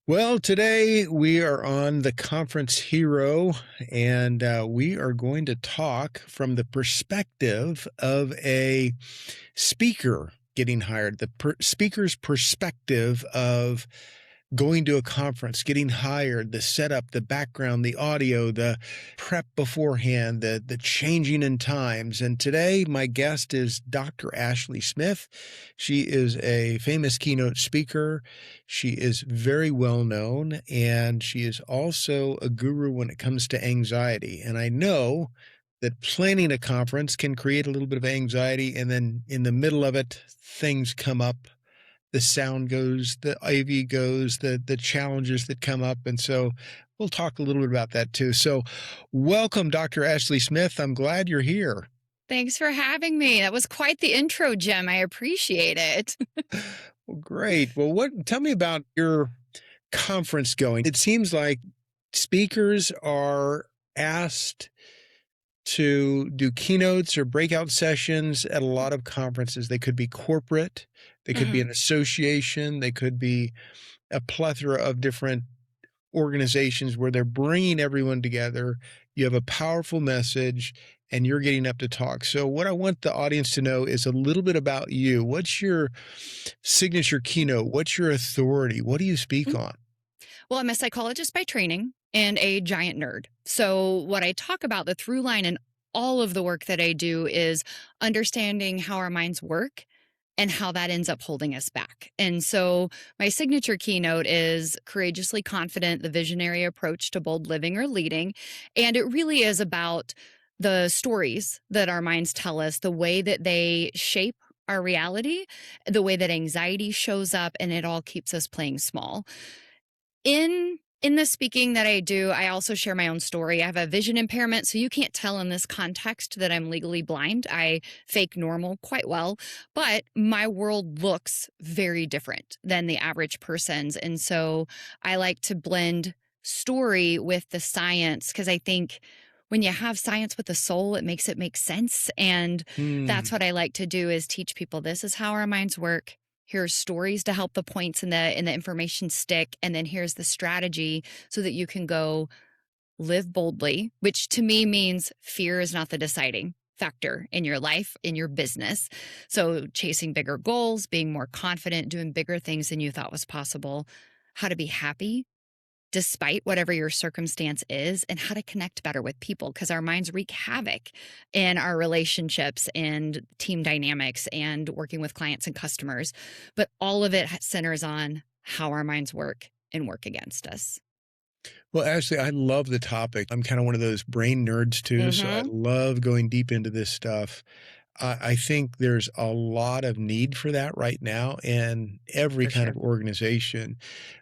Well, today we are on the conference hero, and we are going to talk from the perspective of a speaker getting hired, the speaker's perspective of going to a conference, getting hired, the setup, the background, the audio, the prep beforehand, the changing in times. And today my guest is Dr. Ashley Smith. She is a famous keynote speaker. She is very well known, and she is also a guru when it comes to anxiety. And I know that planning a conference can create a little bit of anxiety, and then in the middle of it, things come up, the sound goes, the AV goes, the challenges that come up. And so we'll talk a little bit about that too. So welcome, Dr. Ashley Smith. I'm glad you're here. Thanks for having me. That was quite the intro, Jim. I appreciate it. Well, great. Well, tell me about your conference going. It seems like speakers are asked to do keynotes or breakout sessions at a lot of conferences. They could be corporate, they could be Mhm. an association, they could be a plethora of different organizations where they're bringing everyone together. You have a powerful message and you're getting up to talk. So what I want the audience to know is a little bit about you. What's your signature keynote? What's your authority? What do you speak Mm. on? Well, I'm a psychologist by training and a giant nerd. So, what I talk about, the through line in all of the work that I do is understanding how our minds work and how that ends up holding us back. And so, my signature keynote is courageously confident, the visionary approach to bold living or leading. And it really is about the stories that our minds tell us, the way that they shape our reality, the way that anxiety shows up, and it all keeps us playing small. In the speaking that I do, I also share my own story. I have a vision impairment, so you can't tell in this context that I'm legally blind. I fake normal quite well, but my world looks very different than the average person's. And so I like to blend story with the science because I think when you have science with the soul, it makes it make sense. And that's Hmm. what I like to do is teach people this is how our minds work. Here's stories to help the points in the information stick, and then here's the strategy so that you can go live boldly, which to me means fear is not the deciding factor in your life, in your business. So chasing bigger goals, being more confident, doing bigger things than you thought was possible, how to be happy despite whatever your circumstance is, and how to connect better with people because our minds wreak havoc in our relationships and team dynamics and working with clients and customers. But all of it centers on how our minds work and work against us. Well, actually, I love the topic. I'm kind of one of those brain nerds too, so I Mm-hmm. love going deep into this stuff. I think there's a lot of need for that right now in every For kind of sure. organization.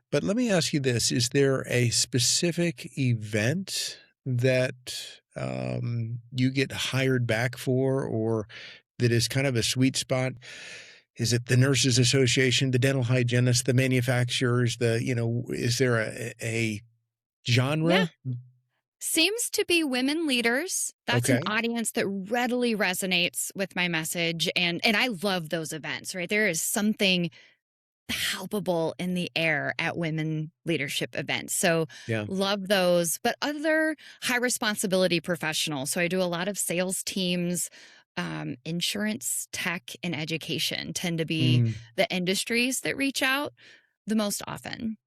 But let me ask you this, is there a specific event that, you get hired back for or that is kind of a sweet spot? Is it the Nurses Association, the dental hygienists, the manufacturers, is there a Yeah. genre? Seems to be women leaders. That's an Okay. audience that readily resonates with my message. And I love those events, right? There is something palpable in the air at women leadership events. So Yeah. love those, but other high responsibility professionals. So I do a lot of sales teams, insurance, tech, and education tend to be Mm. the industries that reach out the most often.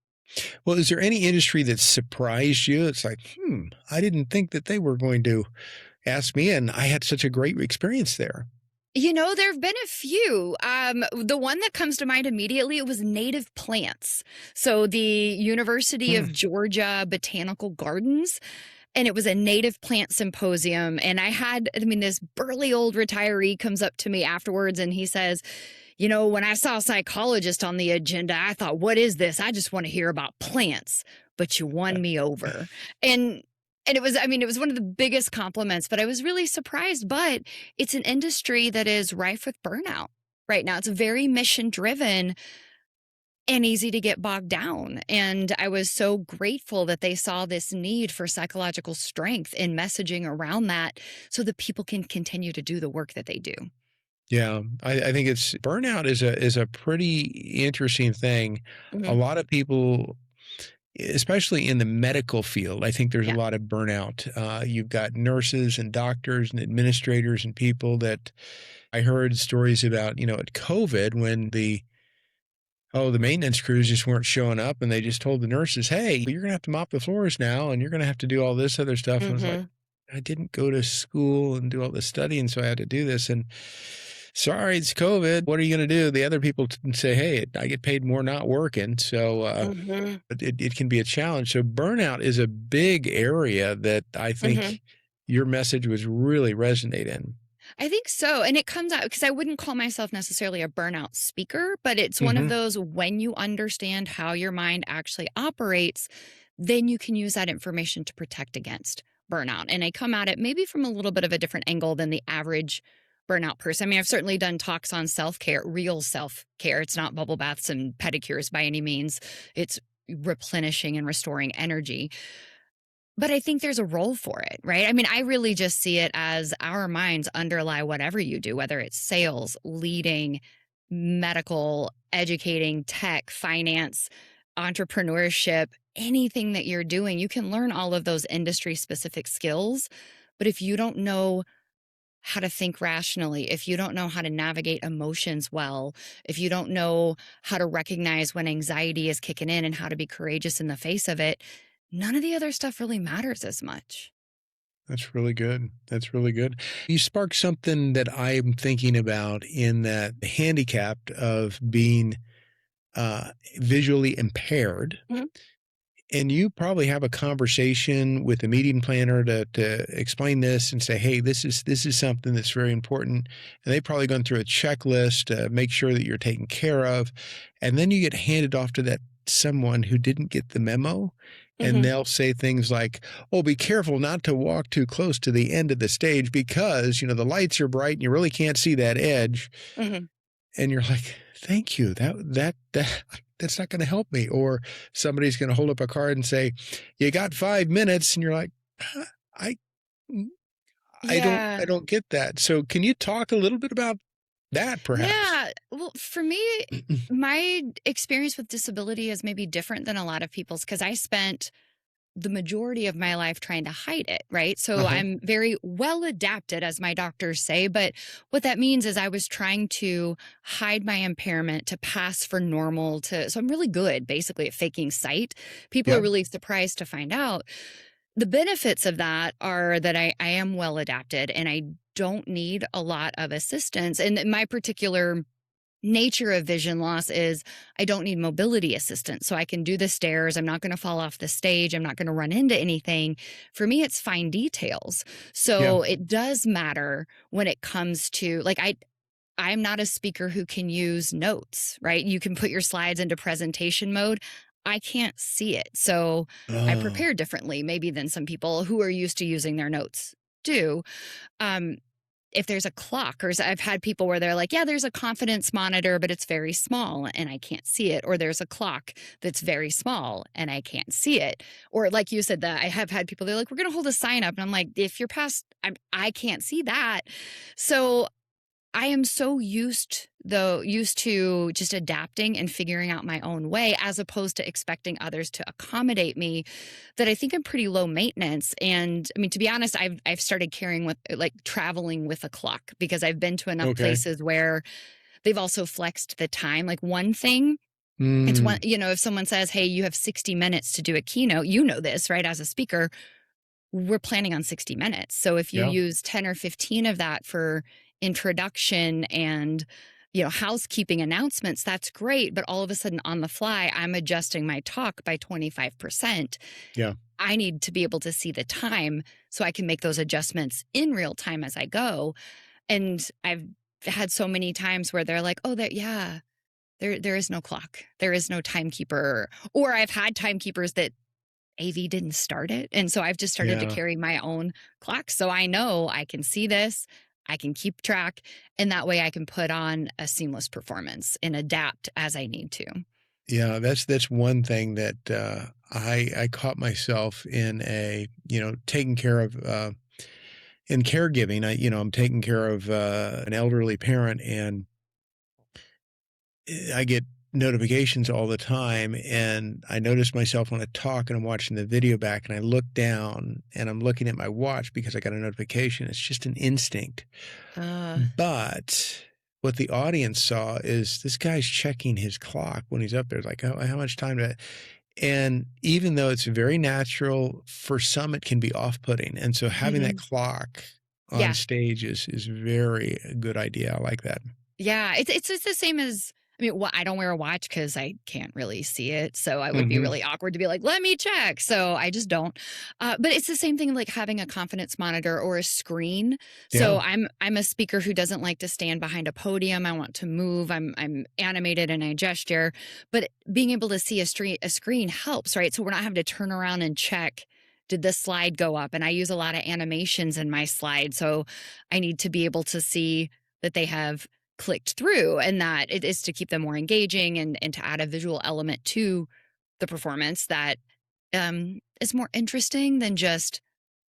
Well, is there any industry that surprised you? It's like, I didn't think that they were going to ask me, and I had such a great experience there. There have been a few. The one that comes to mind immediately, it was native plants. So the University Hmm. of Georgia Botanical Gardens, and it was a native plant symposium. And this burly old retiree comes up to me afterwards and he says, when I saw psychologist on the agenda, I thought, what is this? I just want to hear about plants, but you won me over. And it was one of the biggest compliments, but I was really surprised. But it's an industry that is rife with burnout right now. It's very mission driven and easy to get bogged down. And I was so grateful that they saw this need for psychological strength in messaging around that so that people can continue to do the work that they do. Yeah, I think it's burnout is a pretty interesting thing. A Mhm. lot of people especially in the medical field, I think there's a Yeah. lot of burnout. You've got nurses and doctors and administrators and people that I heard stories about, at COVID when the maintenance crews just weren't showing up and they just told the nurses, hey, you're going to have to mop the floors now and you're going to have to do all this other stuff. And I was like, Mhm. I didn't go to school and do all this studying, so I had to do this. And sorry, it's COVID. What are you going to do? The other people say, hey, I get paid more not working. So Mhm. it can be a challenge. So burnout is a big area that I Mhm. think your message was really resonate in. I think so, and it comes out because I wouldn't call myself necessarily a burnout speaker, but it's one of Hmm. those when you understand how your mind actually operates, then you can use that information to protect against burnout. And I come at it maybe from a little bit of a different angle than the average burnout person. I mean, I've certainly done talks on self-care, real self-care. It's not bubble baths and pedicures by any means. It's replenishing and restoring energy. But I think there's a role for it, right? I mean, I really just see it as our minds underlie whatever you do, whether it's sales, leading, medical, educating, tech, finance, entrepreneurship, anything that you're doing. You can learn all of those industry specific skills. But if you don't know how to think rationally, if you don't know how to navigate emotions well, if you don't know how to recognize when anxiety is kicking in and how to be courageous in the face of it, none of the other stuff really matters as much. That's really good. That's really good. You sparked something that I'm thinking about in that handicapped of being visually impaired. Mhm. And you probably have a conversation with a meeting planner to explain this and say, hey, this is something that's very important. And they've probably gone through a checklist to make sure that you're taken care of. And then you get handed off to that someone who didn't get the memo. And Mhm. they'll say things like, oh, be careful not to walk too close to the end of the stage because, the lights are bright and you really can't see that edge. Mhm. And you're like, "Thank you. That's not gonna help me." Or somebody's gonna hold up a card and say, "You got 5 minutes," and you're like, I mm, I Yeah. don't get that." So can you talk a little bit about that perhaps? Yeah. Well, for me, my experience with disability is maybe different than a lot of people's because I spent the majority of my life trying to hide it, right? So Uh-huh. I'm very well adapted, as my doctors say. But what that means is I was trying to hide my impairment to pass for normal so I'm really good basically at faking sight. People are Yeah. really surprised to find out. The benefits of that are that I am well adapted and I don't need a lot of assistance. And my particular nature of vision loss is I don't need mobility assistance. So I can do the stairs. I'm not going to fall off the stage. I'm not going to run into anything. For me, it's fine details. Yeah. So it does matter when it comes to I'm not a speaker who can use notes, right? You can put your slides into presentation mode. I can't see it. So I Oh, prepare differently, maybe than some people who are used to using their notes do. Um, if there's a clock, I've had people where they're like, yeah, there's a confidence monitor, but it's very small and I can't see it. Or there's a clock that's very small and I can't see it. Or like you said, that I have had people, they're like, we're going to hold a sign up. And I'm like, if you're past, I can't see that. So I am so used to just adapting and figuring out my own way as opposed to expecting others to accommodate me that I think I'm pretty low maintenance. And I mean, to be honest, I've started carrying with like traveling with a clock because I've been to enough okay. places where they've also flexed the time. Like one thing, it's one, Mm, if someone says, hey, you have 60 minutes to do a keynote, you know this, right? As a speaker, we're planning on 60 minutes. So if you yeah. use 10 or 15 of that for introduction and housekeeping announcements, that's great, but all of a sudden on the fly I'm adjusting my talk by 25%. Yeah. I need to be able to see the time so I can make those adjustments in real time as I go. And I've had so many times where they're like, "Oh, that yeah, there is no clock. There is no timekeeper." Or I've had timekeepers that AV didn't start it. And so I've just started to Yeah. carry my own clock. So I know I can see this, I can keep track, and that way I can put on a seamless performance and adapt as I need to. Yeah, that's one thing that, I caught myself in taking care of, in caregiving. I'm taking care of, an elderly parent, and I get notifications all the time, and I notice myself when I talk and I'm watching the video back and I look down and I'm looking at my watch because I got a notification. It's just an instinct. Uh, But what the audience saw is this guy's checking his clock when he's up there. It's like, "Oh, how much time to," and even though it's very natural, for some it can be off-putting, and so having that mhm. clock on Yeah. stage is very a good idea. I like that. Yeah, it's the same as I mean, I don't wear a watch because I can't really see it, so I would be Mhm. really awkward to be like, "Let me check," so I just don't. But it's the same thing like having a confidence monitor or a screen. Yeah. So I'm a speaker who doesn't like to stand behind a podium. I want to move. I'm animated and I gesture, but being able to see a screen helps, right? So we're not having to turn around and check. Did this slide go up? And I use a lot of animations in my slide, so I need to be able to see that they have clicked through and that it is to keep them more engaging and to add a visual element to the performance that is more interesting than just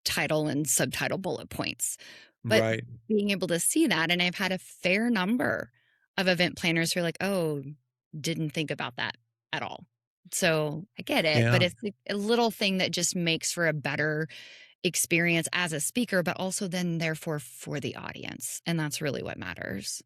title and subtitle bullet points. But Right. being able to see that, and I've had a fair number of event planners who are like, oh, didn't think about that at all. So I get it, but Yeah. it's like a little thing that just makes for a better experience as a speaker, but also then therefore for the audience. And that's really what matters.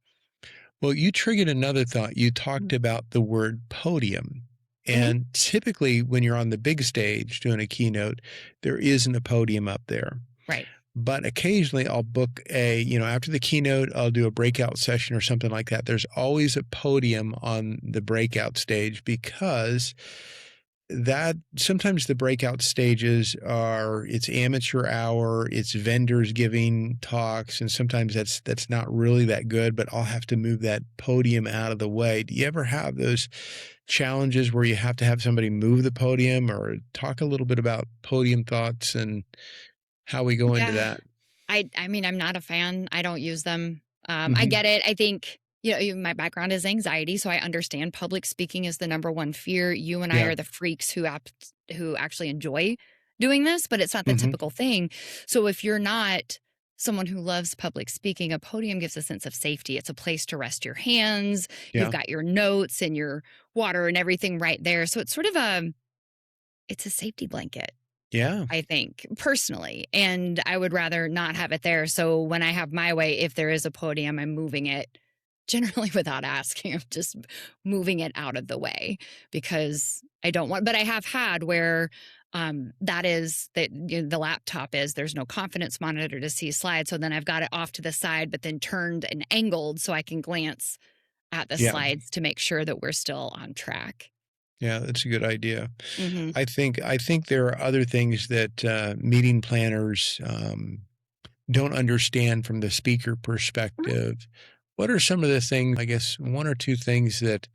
Well, you triggered another thought. You talked about the word podium. Mm-hmm. And typically, when you're on the big stage doing a keynote, there isn't a podium up there. Right. But occasionally, I'll book after the keynote, I'll do a breakout session or something like that. There's always a podium on the breakout stage because that sometimes the breakout stages are it's amateur hour, it's vendors giving talks, and sometimes that's not really that good, but I'll have to move that podium out of the way. Do you ever have those challenges where you have to have somebody move the podium, or talk a little bit about podium thoughts and how we go into Yeah. that? I mean, I'm not a fan. I don't use them. I Mhm. get it. I think, my background is anxiety, so I understand public speaking is the number one fear. You and I Yeah. are the freaks who actually enjoy doing this, but it's not the Mhm. typical thing. So if you're not someone who loves public speaking, a podium gives a sense of safety. It's a place to rest your hands. You've Yeah. got your notes and your water and everything right there. So it's sort of it's a safety blanket. Yeah. I think, personally, and I would rather not have it there, so when I have my way, if there is a podium, I'm moving it generally without asking, I'm just moving it out of the way because I don't want but I have had where, the laptop is there's no confidence monitor to see slides, so then I've got it off to the side, but then turned and angled so I can glance at the Yeah. slides to make sure that we're still on track. Yeah, that's a good idea. Mhm. I think there are other things that, meeting planners, don't understand from the speaker perspective. What are some of the things, I guess, 1 or 2 things that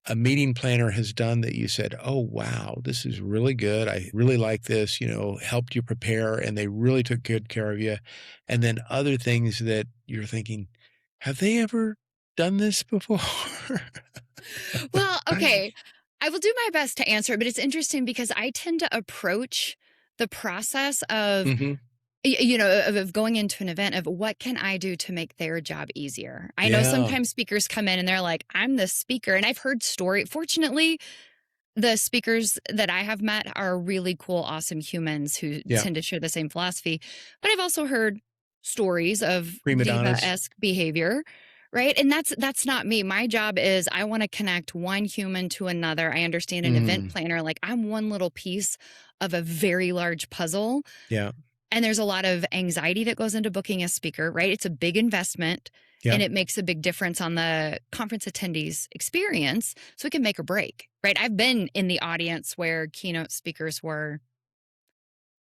a meeting planner has done that you said, "Oh, wow, this is really good. I really like this," helped you prepare, and they really took good care of you. And then other things that you're thinking, "Have they ever done this before?" Well, okay. I will do my best to answer it, but it's interesting because I tend to approach the process of, Mhm. of going into an event of what can I do to make their job easier? I know Yeah. sometimes speakers come in and they're like, I'm the speaker. And I've heard fortunately, the speakers that I have met are really cool, awesome humans who Yeah. tend to share the same philosophy. But I've also heard stories of Prima donnas. diva-esque behavior, right? And that's not me. My job is I want to connect one human to another. I understand an event Mm. planner, like I'm one little piece of a very large puzzle. Yeah. And there's a lot of anxiety that goes into booking a speaker, right? It's a big investment Yeah. and it makes a big difference on the conference attendees' experience. So it can make or break, right? I've been in the audience where keynote speakers were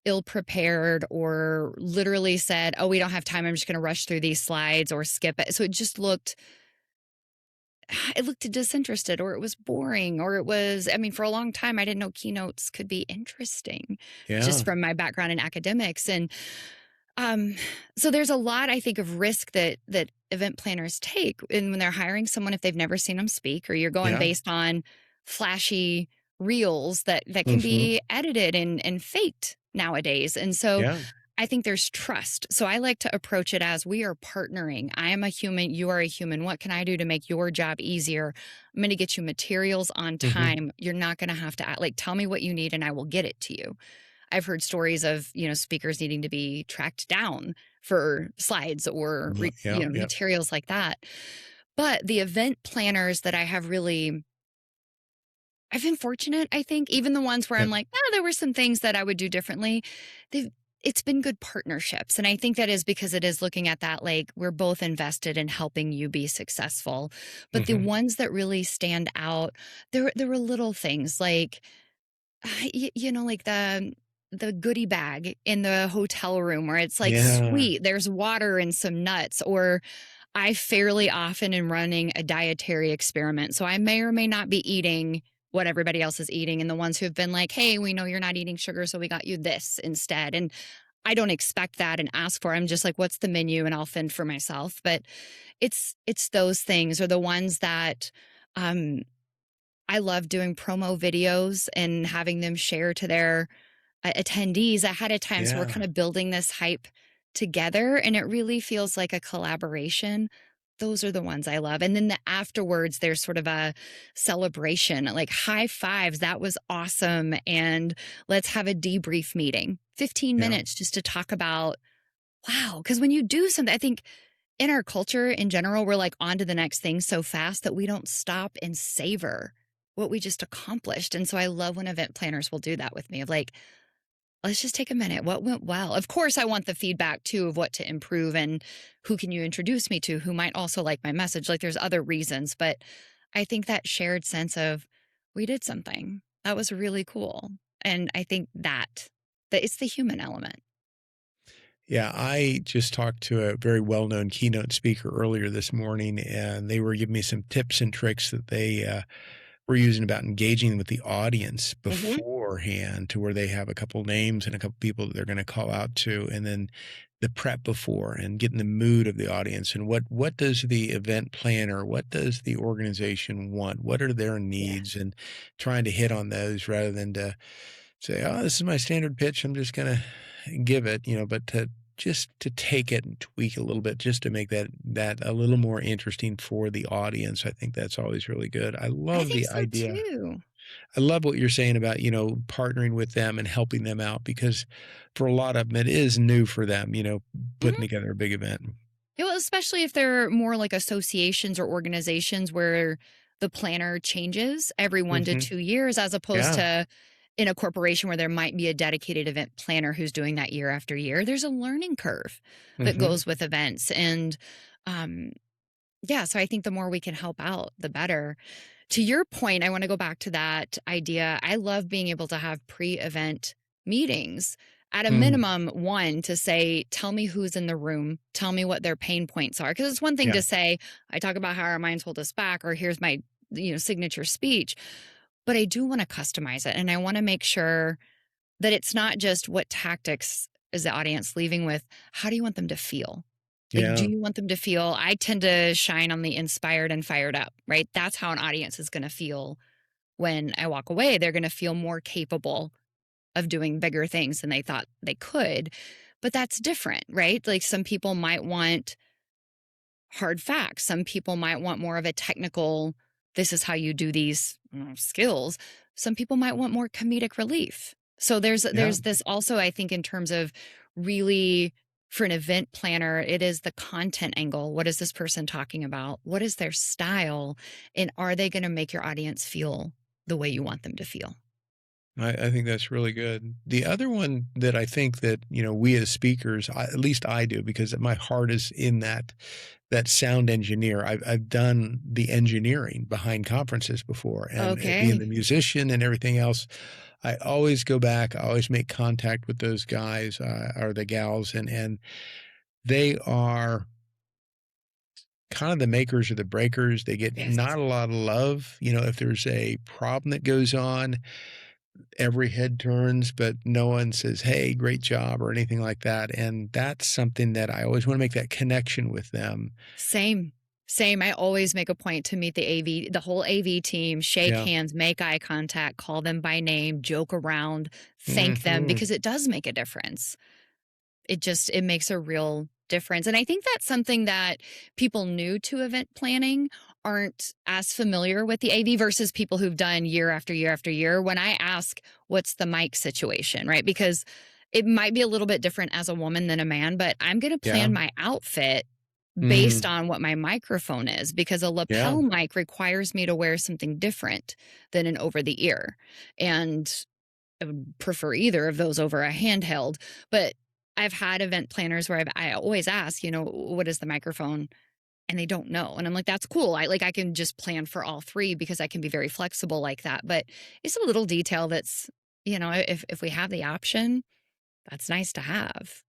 ill prepared or literally said, oh, we don't have time. I'm just going to rush through these slides or skip it. So it looked disinterested or it was boring or it was, I mean, for a long time, I didn't know keynotes could be interesting Yeah. just from my background in academics. And Um, so there's a lot, I think, of risk that event planners take and when they're hiring someone if they've never seen them speak, or you're going Yeah. based on flashy reels that can Mhm. be edited and faked nowadays. And so Yeah. I think there's trust. So I like to approach it as we are partnering. I am a human, you are a human. What can I do to make your job easier? I'm going to get you materials on Mhm. time. You're not going to have to like tell me what you need and I will get it to you. I've heard stories of, speakers needing to be tracked down for slides or Yep, yep. materials like that. But the event planners that I have really I've been fortunate, I think, even the ones where I'm Yep. like, "Oh, there were some things that I would do differently." They've It's been good partnerships, and I think that is because it is looking at that, like, we're both invested in helping you be successful. But the Mhm. ones that really stand out, there were little things like, like the goodie bag in the hotel room where it's like, Yeah. sweet, there's water and some nuts, or I fairly often am running a dietary experiment. So I may or may not be eating what everybody else is eating. And the ones who've been like, hey, we know you're not eating sugar, so we got you this instead. And I don't expect that and ask for it. I'm just like, what's the menu? And I'll fend for myself. But it's those things or the ones that um I love doing promo videos and having them share to their attendees ahead of time. So we're Yeah. kind of building this hype together and it really feels like a collaboration. Those are the ones I love. And then afterwards, there's sort of a celebration, like high fives. That was awesome. And let's have a debrief meeting, 15 Yeah. minutes just to talk about, wow. Because when you do something, I think in our culture in general, we're like on to the next thing so fast that we don't stop and savor what we just accomplished. And so I love when event planners will do that with me of like, let's just take a minute. What went well? Of course, I want the feedback too of what to improve and who can you introduce me to who might also like my message. Like there's other reasons, but I think that shared sense of we did something that was really cool. And I think that it's the human element. Yeah, I just talked to a very well-known keynote speaker earlier this morning, and they were giving me some tips and tricks that they were using about engaging with the audience Hmm. beforehand, to where they have a couple names and a couple people that they're going to call out to, and then the prep before and getting the mood of the audience and what does the event planner, what does the organization want, what are their Yeah. needs, and trying to hit on those rather than to say, "Oh, this is my standard pitch. I'm just gonna give it," but to just to take it and tweak a little bit just to make that a little more interesting for the audience. I think that's always really good. I I love think the so idea. too. I love what you're saying about, partnering with them and helping them out because for a lot of them, it is new for them, putting Mhm. together a big event. Yeah, well, especially if they're more like associations or organizations where the planner changes every one to Mhm. 2 years, as opposed Yeah. to in a corporation where there might be a dedicated event planner who's doing that year after year. There's a learning curve that Mhm. goes with events. And um, yeah, so I think the more we can help out, the better. To your point, I want to go back to that idea. I love being able to have pre event meetings at a Mm. minimum, one to say, tell me who's in the room, tell me what their pain points are. Because it's one thing Yeah. to say, I talk about how our minds hold us back, or here's my signature speech, but I do want to customize it. And I want to make sure that it's not just what tactics is the audience leaving with, how do you want them to feel? Like, do Yeah. you want them to feel? I tend to shine on the inspired and fired up, right? That's how an audience is going to feel when I walk away. They're going to feel more capable of doing bigger things than they thought they could. But that's different, right? Like, some people might want hard facts, some people might want more of a technical, this is how you do these skills. Some people might want more comedic relief. So Yeah. there's this also, I think, in terms of really, for an event planner, it is the content angle. What is this person talking about? What is their style? And are they going to make your audience feel the way you want them to feel? I think that's really good. The other one that I think that, we as speakers, at least I do, because my heart is in that sound engineer. I've done the engineering behind conferences before, and being Okay. the musician and everything else, I always go back. I always make contact with those guys or the gals, and they are kind of the makers or the breakers. They get Yes. not a lot of love. If there's a problem that goes on, every head turns, but no one says, "Hey, great job," or anything like that, and that's something that I always wanna make that connection with them. Same. Same. I always make a point to meet the whole AV team, shake Yeah. hands, make eye contact, call them by name, joke around, thank them Mhm. because it does make a difference. It makes a real difference. And I think that's something that people new to event planning aren't as familiar with the AV versus people who've done year after year after year. When I ask, what's the mic situation, right? Because it might be a little bit different as a woman than a man, but I'm going to Yeah. plan my outfit based Mhm. on what my microphone is because a Yeah. lapel mic requires me to wear something different than an over the ear. And I would prefer either of those over a handheld. But I've had event planners where I always ask, what is the microphone? And they don't know. And I'm like, that's cool. I can just plan for all three because I can be very flexible like that. But it's a little detail that's, if we have the option, that's nice to have.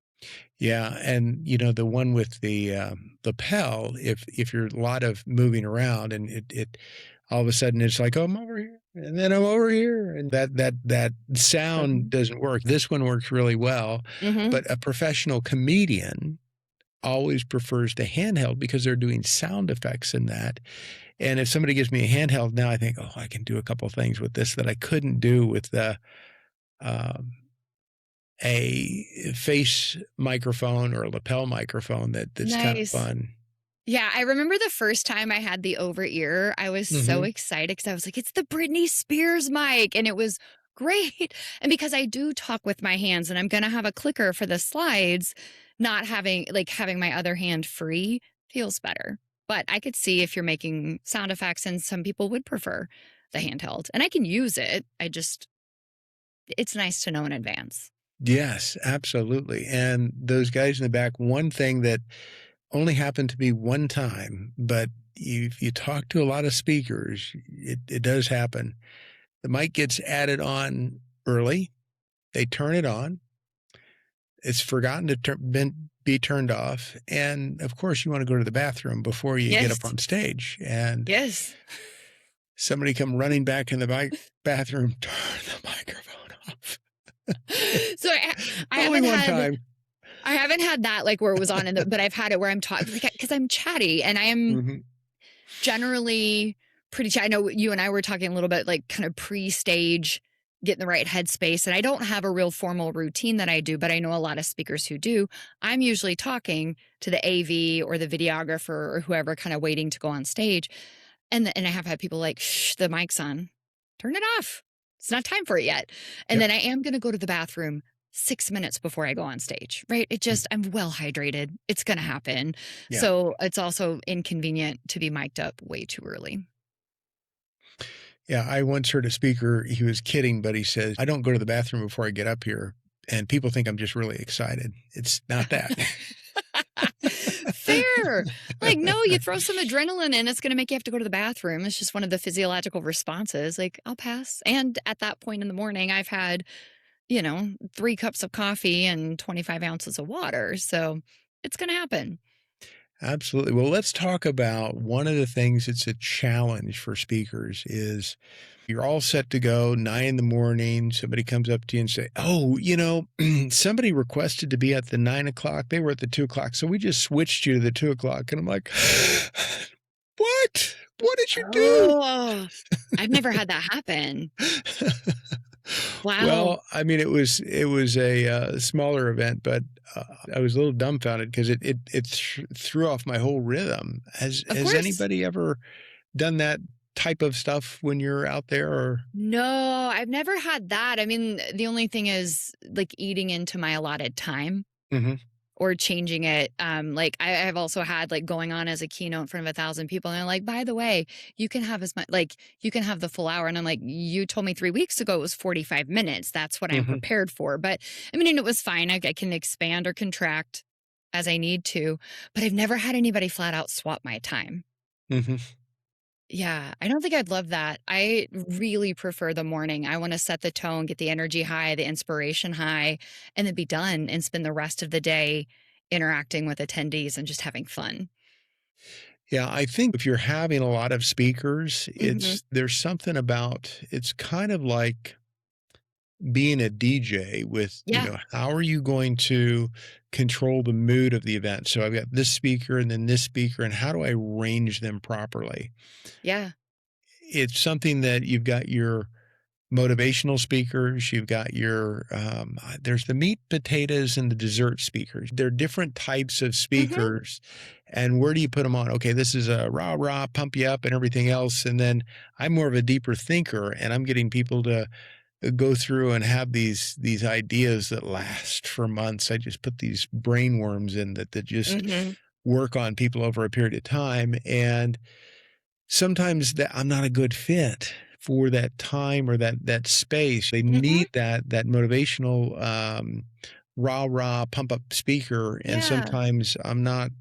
Yeah, and, the one with the, lapel, if you're a lot of moving around and it all of a sudden it's like, "Oh, I'm over here, and then I'm over here," and that sound Mhm. doesn't work. This one works really well, Mhm. but a professional comedian always prefers the handheld because they're doing sound effects in that, and if somebody gives me a handheld now, I think, "Oh, I can do a couple things with this that I couldn't do with um a face microphone or a lapel microphone that's kind of Nice. fun." Yeah, I remember the first time I had the over ear, I was so Mhm. excited because I was like, it's the Britney Spears mic. And it was great. And because I do talk with my hands and I'm going to have a clicker for the slides, not having my other hand free feels better. But I could see if you're making sound effects and some people would prefer the handheld. And I can use it. It's nice to know in advance. Yes, absolutely, and those guys in the back, one thing that only happened to me one time, but if you talk to a lot of speakers, it does happen. The mic gets added on early, they turn it on, it's forgotten to be turned off, and, of course, you wanna go to the bathroom before you get up Yes. on stage, and Yes. somebody come running back in the bathroom, turn the microphone off. So I Only haven't one had time. I haven't had that, like, where it was on but I've had it where I'm talking because 'cause I'm chatty and I am Mhm. generally pretty I know you and I were talking a little bit, like, kind of pre-stage, get in the right headspace, and I don't have a real formal routine that I do, but I know a lot of speakers who do. I'm usually talking to the AV or the videographer or whoever kinda waiting to go on stage, and I have had people like, "Shh, the mic's on. Turn it off. It's not time for it yet." And Yep. then I am gonna go to the bathroom 6 minutes before I go on stage, right? Mm. I'm well hydrated. It's gonna happen. Yeah. So, it's also inconvenient to be mic'd up way too early. Yeah, I once heard a speaker, he was kidding, but he says, "I don't go to the bathroom before I get up here," and people think I'm just really excited. It's not that. Fair. Like, no, you throw some adrenaline in, it's gonna make you have to go to the bathroom. It's just one of the physiological responses. Like, I'll pass. And at that point in the morning, I've had 3 cups of coffee and 25 ounces of water. So it's going to happen. Absolutely. Well, let's talk about one of the things that's a challenge for speakers is you're all set to go 9 in the morning. Somebody comes up to you and say, "Oh, somebody requested to be at the 9 o'clock. They were at the 2 o'clock. So we just switched you to the 2 o'clock." And I'm like, "What? What did you do?" Oh, I've never had that happen. Wow. Well, I mean, it was a, smaller event, but, I was a little dumbfounded because it threw off my whole rhythm. Of Has course. anybody ever done that type of stuff when you're out there or No, I've never had that. I mean, the only thing is like eating into my allotted time Mhm, or changing it. Like I've also had like going on as a keynote in front of 1,000 people, and they're like, by the way, you can have as much like you can have the full hour. And I'm like, you told me 3 weeks ago it was 45 minutes. That's what I'm mhm, prepared for. But I mean, and it was fine. I can expand or contract as I need to, but I've never had anybody flat out swap my time. mhm. Yeah, I don't think I'd love that. I really prefer the morning. I want to set the tone, get the energy high, the inspiration high, and then be done and spend the rest of the day interacting with attendees and just having fun. Yeah, I think if you're having a lot of speakers, Hmm. there's something about it's kind of like being a DJ with, Yeah, how are you going to control the mood of the event? So I've got this speaker and then this speaker, and how do I arrange them properly? yeah. It's something that you've got your motivational speakers, you've got your there's the meat, potatoes, and the dessert speakers. They're different types of Mhm. speakers. And where do you put them on? Okay, this is a rah rah, pump you up and everything else. And then I'm more of a deeper thinker, and I'm getting people to go through and have these ideas that last for months. I just put these brain worms in that just Mhm. work on people over a period of time. And sometimes that I'm not a good fit for that time or that space. They Mhm. need that motivational, rah-rah pump up speaker, and Yeah. sometimes I'm not.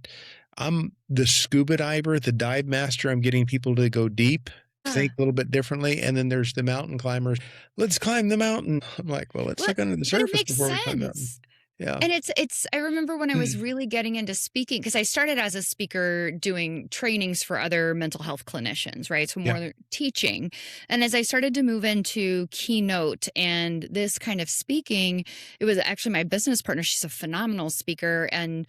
I'm the scuba diver, the dive master. I'm getting people to go deep, think Yeah. a little bit differently, and then there's the mountain climbers. "Let's climb the mountain." I'm like, "Well, let's Well, look under the but it surface makes before we climb the mountain." sense. Yeah. And it's I remember when I was really getting into speaking, because I started as a speaker doing trainings for other mental health clinicians, right? So Yeah. more teaching. And as I started to move into Keynote and this kind of speaking, it was actually my business partner. She's a phenomenal speaker. And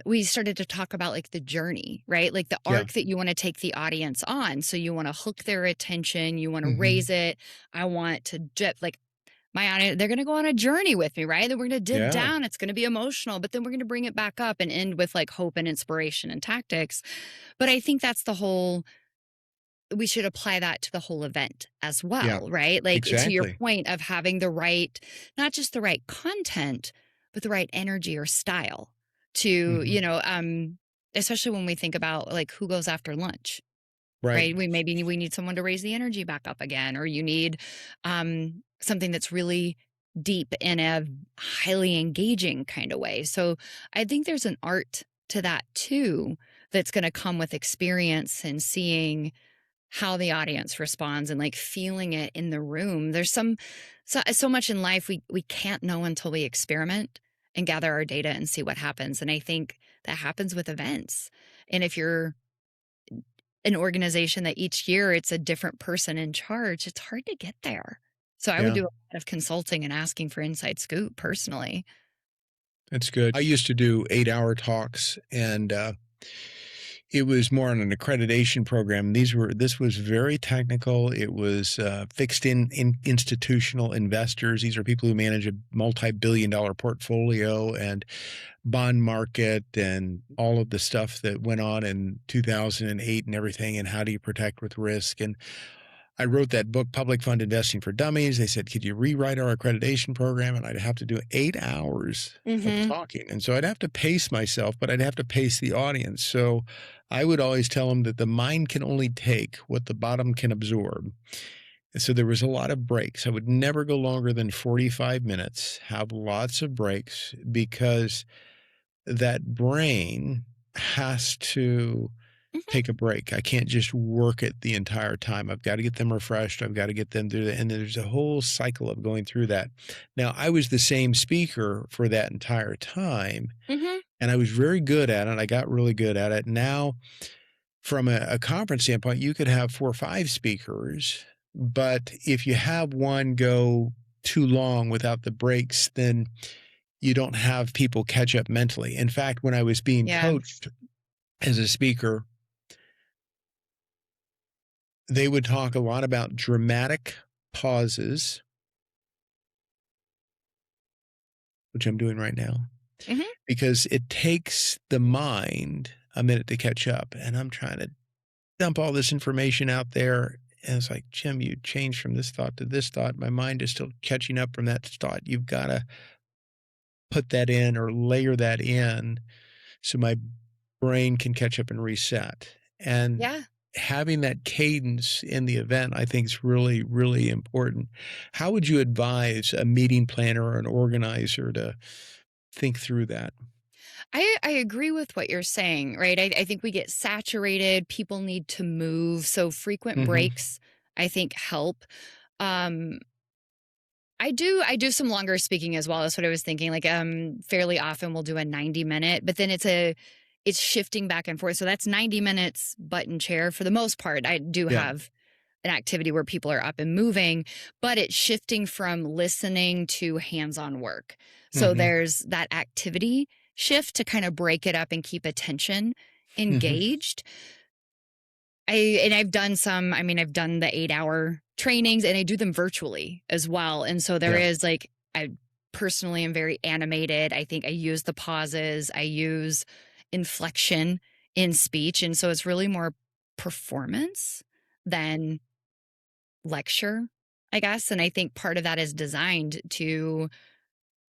we started to talk about like the journey, right? Like the Yeah. arc that you want to take the audience on. So you want to hook their attention, you want to Mhm. raise it. I want to like my audience, they're going to go on a journey with me, right? Then we're going to dip Yeah. down. It's going to be emotional, but then we're going to bring it back up and end with like hope and inspiration and tactics. But I think that's the whole, we should apply that to the whole event as Yeah. well, right? Like to your Exactly. point of having the right, not just the right content, but the right energy or style to, Mhm. especially when we think about like who goes after lunch, Right. right? We need someone to raise the energy back up again, or you need something that's really deep in a highly engaging kind of way. So I think there's an art to that too that's going to come with experience and seeing how the audience responds and like feeling it in the room. There's so much in life we can't know until we experiment and gather our data and see what happens. And I think that happens with events. And if you're an organization that each year it's a different person in charge, it's hard to get there. So I would Yeah. do a lot of consulting and asking for inside scoop personally. That's good. I used to do 8-hour talks, and it was more on an accreditation program. This was very technical. It was fixed in institutional investors. These are people who manage a multi-billion-dollar portfolio and bond market and all of the stuff that went on in 2008 and everything. And how do you protect with risk? And I wrote that book, Public Fund Investing for Dummies. They said, could you rewrite our accreditation program? And I'd have to do 8 hours of Mhm. talking. And so I'd have to pace myself, but I'd have to pace the audience. So I would always tell them that the mind can only take what the bottom can absorb. And so there was a lot of breaks. I would never go longer than 45 minutes, have lots of breaks, because that brain has to Mhm. take a break. I can't just work it the entire time. I've got to get them refreshed. I've got to get them through that. And there's a whole cycle of going through that. Now, I was the same speaker for that entire time, Mhm. and I was very good at it. I got really good at it. Now, from a conference standpoint, you could have 4 or 5 speakers, but if you have one go too long without the breaks, then you don't have people catch up mentally. In fact, when I was being Yeah. coached as a speaker, they would talk a lot about dramatic pauses, which I'm doing right now, Mhm. because it takes the mind a minute to catch up. And I'm trying to dump all this information out there. And it's like, Jim, you changed from this thought to this thought. My mind is still catching up from that thought. You've got to put that in or layer that in so my brain can catch up and reset. And Yeah. having that cadence in the event, I think is really, really important. How would you advise a meeting planner or an organizer to think through that? I agree with what you're saying, right? I think we get saturated. People need to move. So frequent Mhm. breaks, I think, help. Um, I do some longer speaking as well. That's what I was thinking. Like fairly often we'll do a 90-minute, but then it's shifting back and forth. So that's 90 minutes button chair for the most part. I do Yeah. have an activity where people are up and moving, but it's shifting from listening to hands-on work. So Mhm. there's that activity shift to kind of break it up and keep attention Mhm. engaged. I've done some, I mean, I've done the 8-hour trainings, and I do them virtually as well. And so there Yeah. is like, I personally am very animated. I think I use the pauses, I use inflection in speech. And so it's really more performance than lecture, I guess. And I think part of that is designed to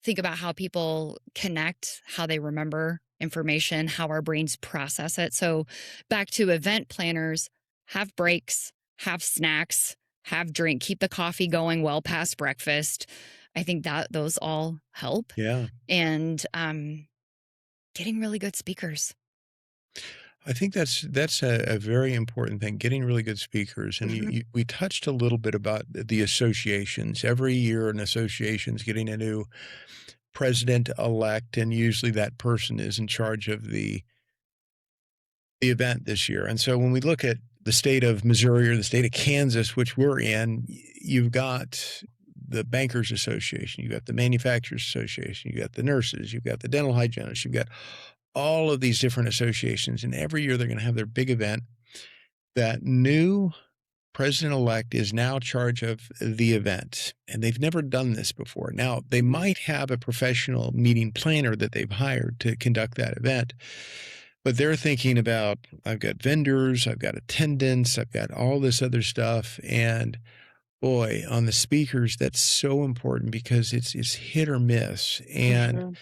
think about how people connect, how they remember information, how our brains process it. So, back to event planners, have breaks, have snacks, have drink, keep the coffee going well past breakfast. I think that those all help. Yeah. And getting really good speakers. I think that's a very important thing, getting really good speakers. And Mhm. we touched a little bit about the associations. Every year, an association's getting a new president-elect, and usually that person is in charge of the event this year. And so when we look at the state of Missouri or the state of Kansas, which we're in, you've got the Bankers Association, you've got the Manufacturers Association, you've got the nurses, you've got the dental hygienists, you've got all of these different associations. And every year they're going to have their big event. That new president-elect is now charge of the event, and they've never done this before. Now, they Mhm. might have a professional meeting planner that they've hired to conduct that event, but they're thinking about, I've got vendors, I've got attendants, I've got all this other stuff, and boy, on the speakers, that's so important because it's hit or miss. And Mhm.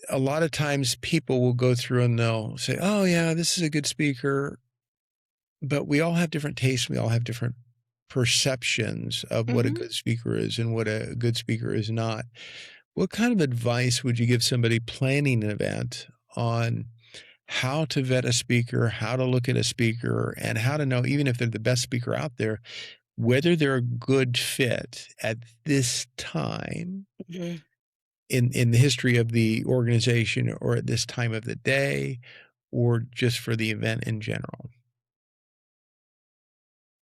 a lot of times people will go through and they'll say, "Oh yeah, this is a good speaker," but we all have different tastes, we all have different perceptions of what a Mhm. good speaker is and what a good speaker is not. What kind of advice would you give somebody planning an event on how to vet a speaker, how to look at a speaker, and how to know, even if they're the best speaker out there, whether they're a good fit at this time Mhm. in the history of the organization or at this time of the day or just for the event in general?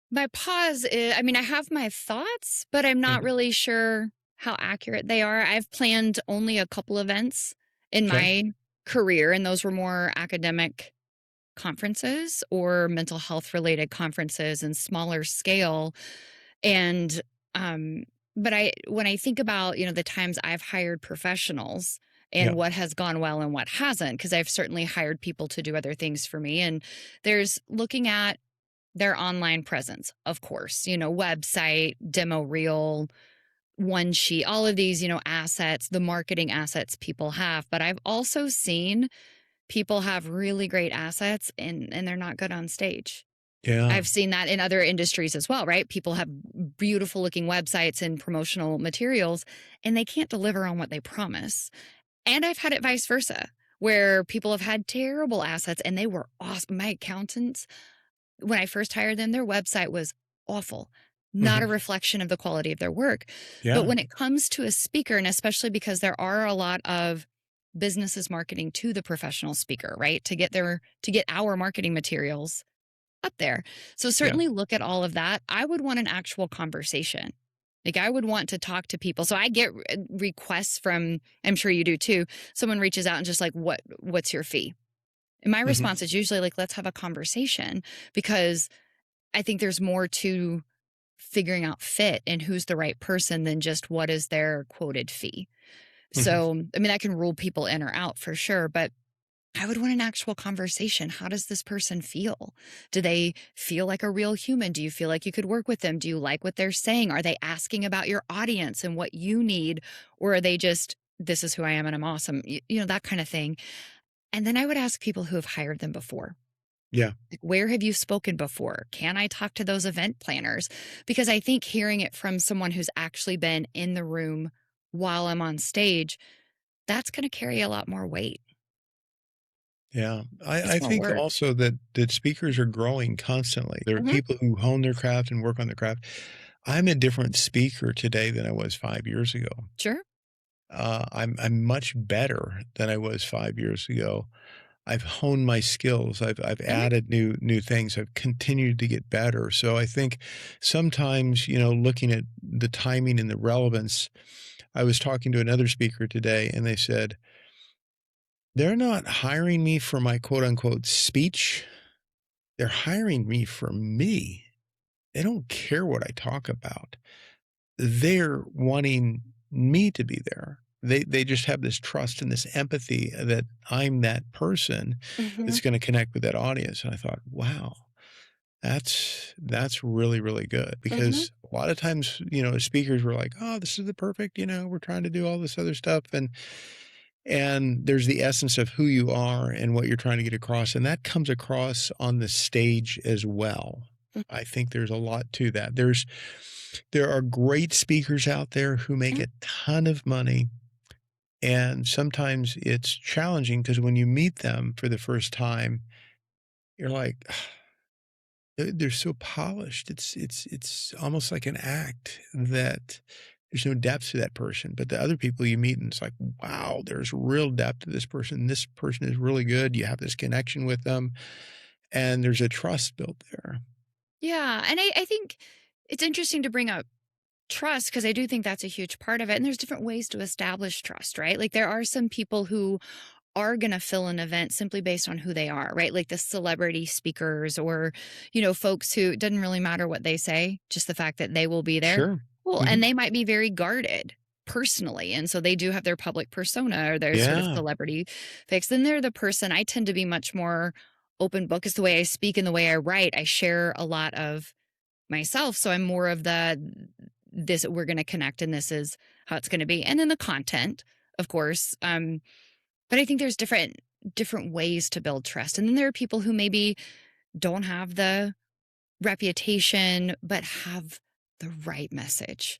My pause is, I mean, I have my thoughts, but I'm not Mhm. really sure how accurate they are. I've planned only a couple events in Okay. my career, and those were more academic conferences or mental health related conferences and smaller scale. And um but I when I think about, the times I've hired professionals Yeah. and what has gone well and what hasn't, because I've certainly hired people to do other things for me, and there's looking at their online presence, of course, website, demo reel, one sheet, all of these, assets, the marketing assets people have. But I've also seen people have really great assets and they're not good on stage. Yeah. I've seen that in other industries as well, right? People have beautiful looking websites and promotional materials and they can't deliver on what they promise. And I've had it vice versa, where people have had terrible assets and they were awesome. My accountants, when I first hired them, their website was awful, not Mhm. a reflection of the quality of their work. But Yeah. when it comes to a speaker, and especially because there are a lot of businesses marketing to the professional speaker, right? To get our marketing materials up there. So Yeah. certainly look at all of that. I would want an actual conversation. Like I would want to talk to people. So I get requests from, I'm sure you do too. Someone reaches out and just like, what's your fee? And my Mhm. response is usually like, let's have a conversation, because I think there's more to figuring out fit and who's the right person than just what is their quoted fee. Mhm. So, I mean, I can rule people in or out for sure, but I would want an actual conversation. How does this person feel? Do they feel like a real human? Do you feel like you could work with them? Do you like what they're saying? Are they asking about your audience and what you need? Or are they just, this is who I am and I'm awesome? That kind of thing. And then I would ask people who have hired them before. Yeah. Like, where have you spoken before? Can I talk to those event planners? Because I think hearing it from someone who's actually been in the room while I'm on stage, that's going to carry a lot more weight. Yeah. I It's more think work. also that speakers are growing constantly. There are Mhm. people who hone their craft and work on their craft. I'm a different speaker today than I was 5 years ago. Sure. I'm much better than I was 5 years ago. I've honed my skills. I've Mhm. added new things. I've continued to get better. So I think sometimes, looking at the timing and the relevance, I was talking to another speaker today and they said, "They're not hiring me for my quote unquote speech. They're hiring me for me." They don't care what I talk about. They're wanting me to be there. They just have this trust and this empathy that I'm that person that's Mhm. gonna connect with that audience, and I thought, "Wow, that's really, really good," Mhm. because a lot of times, speakers were like, "Oh, this is the perfect, we're trying to do all this other stuff," and there's the essence of who you are and what you're trying to get across, and that comes across on the stage as well. I think there's a lot to that. There are great speakers out there who make Mhm. a ton of money, and sometimes it's challenging because when you meet them for the first time, you're like, they're so polished. It's almost like an act that there's no depth to that person. But the other people you meet, and it's like, wow, there's real depth to this person. This person is really good. You have this connection with them, and there's a trust built there. Yeah, and I think it's interesting to bring up trust because I do think that's a huge part of it, and there's different ways to establish trust, right? Like, there are some people who are gonna fill an event simply based on who they are, right? Like the celebrity speakers or, folks who it doesn't really matter what they say, just the fact that they will be there. Sure. Well, Hmm. and they might be very guarded personally. And so they do have their public persona or their sort of Yeah. celebrity fix. Then they're the person I tend to be much more open book is the way I speak and the way I write. I share a lot of myself. So I'm more of this we're gonna connect and this is how it's gonna be. And then the content, of course. But I think there's different ways to build trust. And then there are people who maybe don't have the reputation, but have the right message.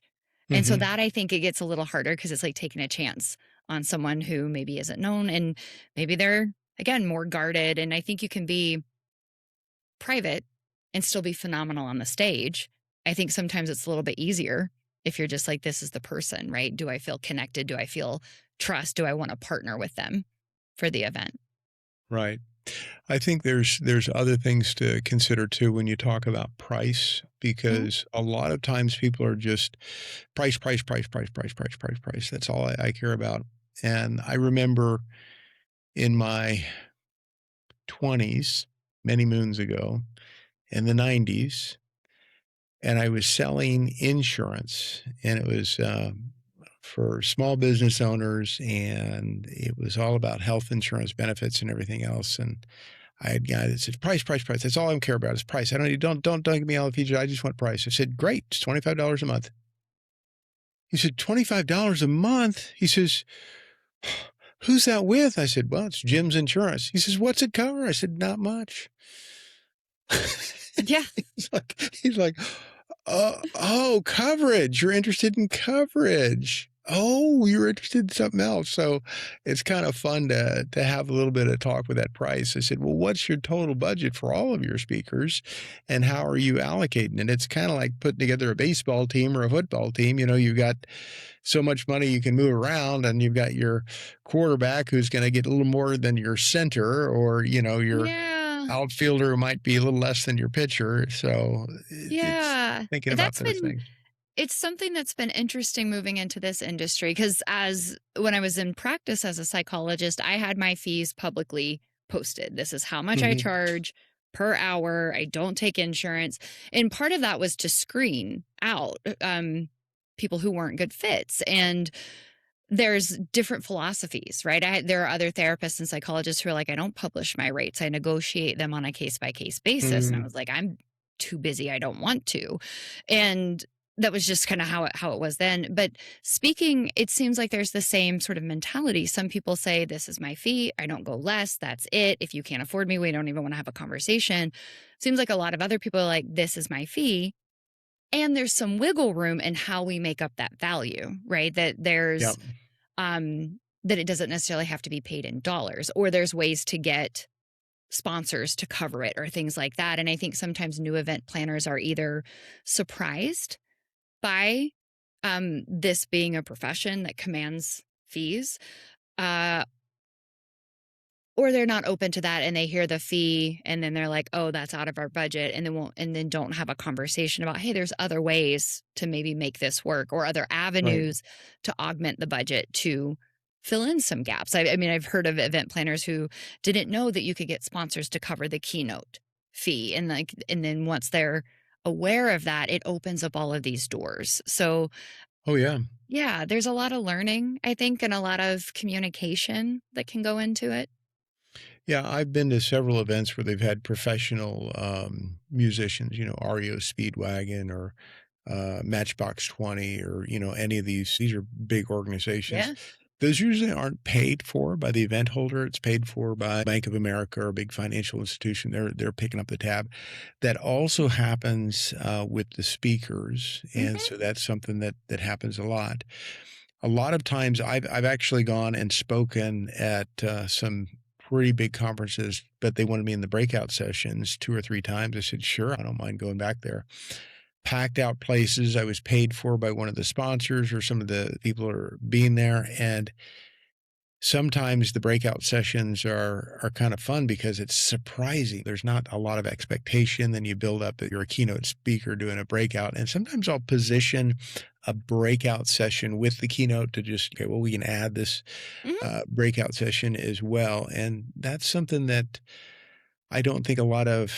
And so Hmm. that I think it gets a little harder because it's like taking a chance on someone who maybe isn't known and maybe they're again more guarded. And I think you can be private and still be phenomenal on the stage. I think sometimes it's a little bit easier if you're just like, this is the person, right? Do I feel connected? Do I feel trust? Do I want to partner with them for the event? Right. I think there's other things to consider too when you talk about price, Mhm. because a lot of times people are just price, price, price, price, price, price, price, price. That's all I care about. And I remember in my 20s, many moons ago, in the 90s, and I was selling insurance, and it was for small business owners, and it was all about health insurance benefits and everything else. And I had a guy that said, "Price, price, price. That's all I care about is price. I don't give me all the features. I just want price." I said, "Great. It's $25 a month." He said, "$25 a month?" He says, "Who's that with?" I said, "Well, it's Jim's Insurance." He says, "What's it cover?" I said, "Not much." Yeah. He's like, oh, coverage. You're interested in coverage. Oh, you're interested in something else. So it's kind of fun to have a little bit of talk with that price. I said, "Well, what's your total budget for all of your speakers, and how are you allocating it?" It's kind of like putting together a baseball team or a football team. You've got so much money you can move around, and you've got your quarterback who's going to get a little more than your center, or your Yeah. outfielder who might be a little less than your pitcher. So it's Yeah. thinking about That's those been things. it's something that's been interesting moving into this industry because as when I was in practice as a psychologist, I had my fees publicly posted. This is how much I Hmm. charge per hour. I don't take insurance. And part of that was to screen out people who weren't good fits. And there's different philosophies, right? There are other therapists and psychologists who are like, I don't publish my rates. I negotiate them on a case by case basis. And I Mm, was like, I'm too busy. I don't want to. And that was just kind of how it was then. But speaking, it seems like there's the same sort of mentality. Some people say, this is my fee. I don't go less. That's it. If you can't afford me, we don't even want to have a conversation. Seems like a lot of other people are like, this is my fee. And there's some wiggle room in how we make up that value, right? yep. That it doesn't necessarily have to be paid in dollars, or there's ways to get sponsors to cover it or things like that. And I think sometimes new event planners are either surprised by this being a profession that commands fees, uh, or they're not open to that and they hear the fee and then they're like, oh, that's out of our budget. And then won't, and then don't have a conversation about, hey, there's other ways to maybe make this work or other Right. avenues to augment the budget to fill in some gaps. I mean, I've heard of event planners who didn't know that you could get sponsors to cover the keynote fee. And like, and then once they're aware of that, it opens up all of these doors. So, Oh, yeah. yeah, there's a lot of learning, I think, and a lot of communication that can go into it. Yeah, I've been to several events where they've had professional, musicians, REO Speedwagon or, Matchbox 20 or, any of these are big organizations. Yeah. Those usually aren't paid for by the event holder. It's paid for by Bank of America or a big financial institution. They're picking up the tab. That also happens, with the speakers, and Mhm. so that's something that happens a lot. A lot of times I've actually gone and spoken at, some pretty big conferences, but they wanted me in the breakout sessions 2 or 3 times. I said, "Sure, I don't mind going back there." Packed out places. I was paid for by one of the sponsors or some of the people who are being there, and sometimes the breakout sessions are kind of fun because it's surprising. There's not a lot of expectation. Then you build up that you're a keynote speaker doing a breakout. And sometimes I'll position a breakout session with the keynote to just, okay, well, we can add this Mhm. breakout session as well. And that's something that I don't think a lot of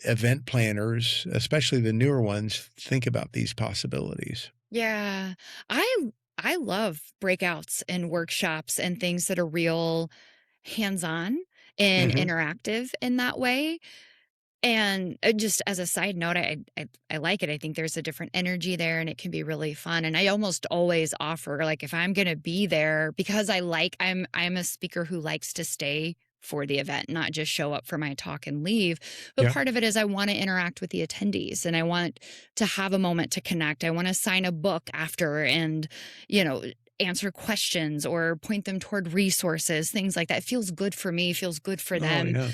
event planners, especially the newer ones, think about these possibilities. Yeah. I love breakouts and workshops and things that are real hands-on and Hmm. interactive in that way. And, just as a side note, I like it. I think there's a different energy there, and it can be really fun, and I almost always offer, like, if I'm gonna be there because I'm a speaker who likes to stay for the event, not just show up for my talk and leave, but Yeah. part of it is I wanna interact with the attendees, and I want to have a moment to connect. I wanna sign a book after and, you know, answer questions or point them toward resources, things like that. It feels good for me, feels good for Oh, them. yeah.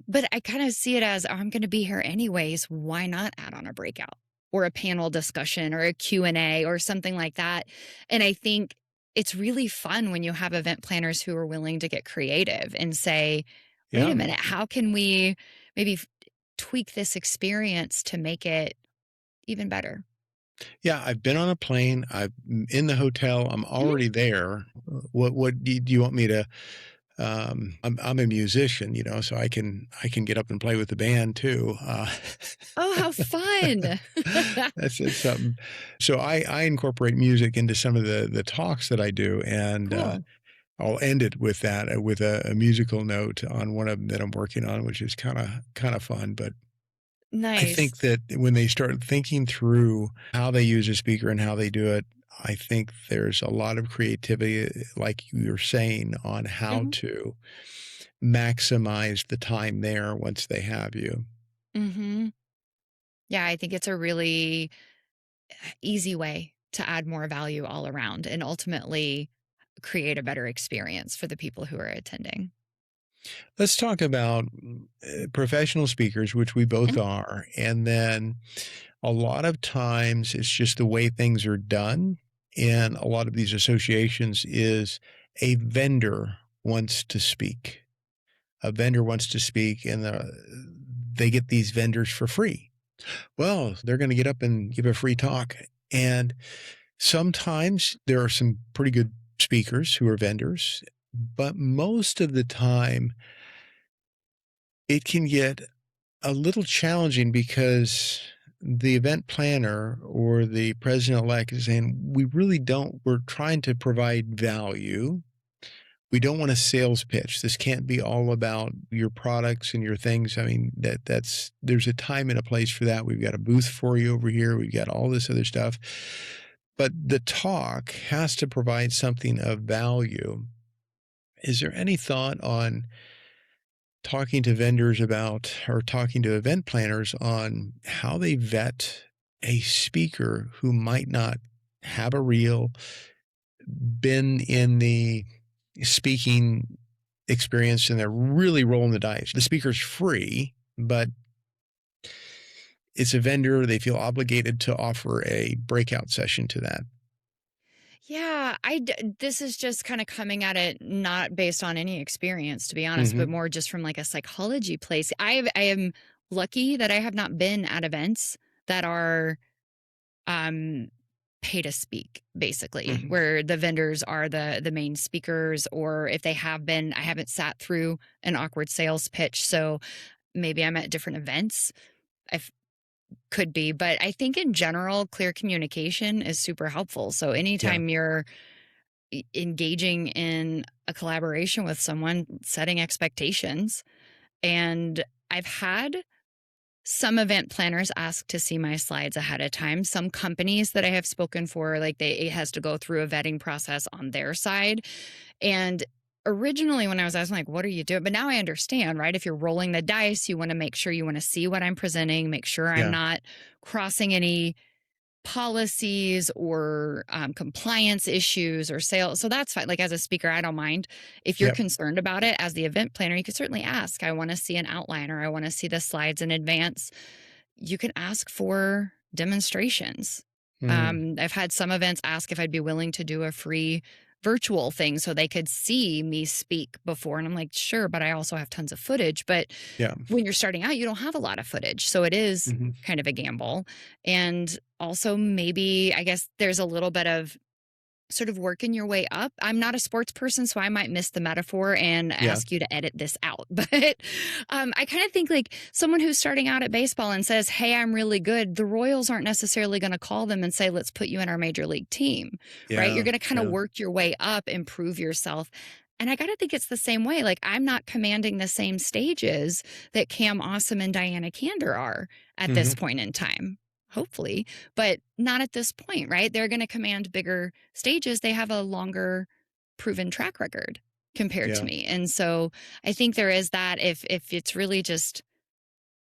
But I kind of see it as, "Oh, I'm going to be here anyways. Why not add on a breakout or a panel discussion or a Q&A or something like that?" And I think it's really fun when you have event planners who are willing to get creative and say, "Wait a Yeah. minute, how can we maybe tweak this experience to make it even better?" Yeah, I've been on a plane. I'm in the hotel. I'm Mhm. already there. What do you want me to I'm a musician, so I can get up and play with the band too. Oh, how fun. That's something. So I incorporate music into some of the talks that I do, and, Cool. I'll end it with that, with a musical note on one of them that I'm working on, which is kinda fun, but I Nice. think that when they start thinking through how they use a speaker and how they do it, I think there's a lot of creativity, like you were saying, on how Mhm. to maximize the time there once they have you. Mhm. Yeah, I think it's a really easy way to add more value all around and ultimately create a better experience for the people who are attending. Let's talk about professional speakers, which we both Mhm. are. And then a lot of times it's just the way things are done. And a lot of these associations is a vendor wants to speak. A vendor wants to speak, and they get these vendors for free. Well, they're going to get up and give a free talk. And sometimes there are some pretty good speakers who are vendors, but most of the time it can get a little challenging because the event planner or the president elect is saying, we're trying to provide value. We don't want a sales pitch. This can't be all about your products and your things. I mean, there's a time and a place for that. We've got a booth for you over here. We've got all this other stuff. But the talk has to provide something of value. Is there any thought on talking to vendors about or talking to event planners on how they vet a speaker who might not have a reel, been in the speaking experience, and they're really rolling the dice? The speaker's free, but it's a vendor. They feel obligated to offer a breakout session to that. Yeah, this is just kind of coming at it not based on any experience, to be honest, but Mhm. more just from like a psychology place. I am lucky that I have not been at events that are um pay to speak, basically, Mhm. where the vendors are the main speakers, or if they have been, I haven't sat through an awkward sales pitch. So maybe I'm at different events. could be. But I think in general, clear communication is super helpful. So Yeah. anytime you're engaging in a collaboration with someone, setting expectations. And I've had some event planners ask to see my slides ahead of time. Some companies that I have spoken for, like it has to go through a vetting process on their side. And originally when I was asking, like, what are you doing? But now I understand, right? If you're rolling the dice, you want to make sure you want to see what I'm presenting, make sure I'm Yeah. not crossing any policies or compliance issues or sales. So that's fine. Like as a speaker, I don't mind. If you're Yep. concerned about it as the event planner, you could certainly ask. I want to see an outline or I want to see the slides in advance. You can ask for demonstrations. Mm. I've had some events ask if I'd be willing to do a free virtual thing so they could see me speak before. And I'm like, sure, but I also have tons of footage. But Yeah. when you're starting out, you don't have a lot of footage. So it is Mhm. kind of a gamble. And also, maybe, I guess there's a little bit of sort of working your way up. I'm not a sports person, so I might miss the metaphor and Yeah. ask you to edit this out. But I kind of think like someone who's starting out at baseball and says, hey, I'm really good. The Royals aren't necessarily going to call them and say, let's put you in our major league team, right? You're Yeah. going to kind of Yeah. work your way up, improve yourself. And I got to think it's the same way. Like, I'm not commanding the same stages that Cam Awesome and Diana Kander are at this Mhm. point in time, hopefully, but not at this point, right? They're going to command bigger stages. They have a longer proven track record compared to Yeah. me. And so I think there is that if it's really just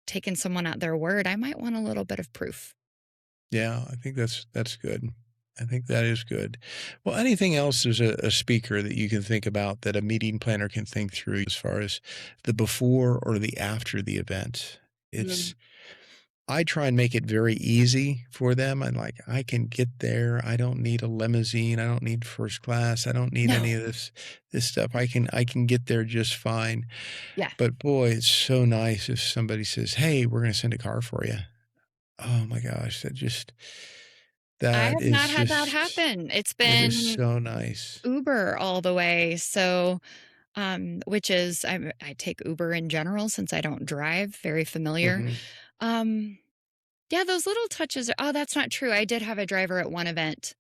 taking someone at their word, I might want a little bit of proof. Yeah. I think that's good. I think that is good. Well, anything else as a speaker that you can think about that a meeting planner can think through as far as the before or the after the event? Mm. It's I try and make it very easy for them. I'm like, I can get there. I don't need a limousine. I don't need first class. I don't need any No. of this stuff. I can get there just fine. Yeah. But boy, it's so nice if somebody says, "Hey, we're going to send a car for you." Oh my gosh, I that have is not had that just happen. It's it is been so nice. Uber all the way. So which is I take Uber in general since I don't drive, very familiar. Mhm. Um yeah, those little touches are, oh, that's not true. I did have a driver at one event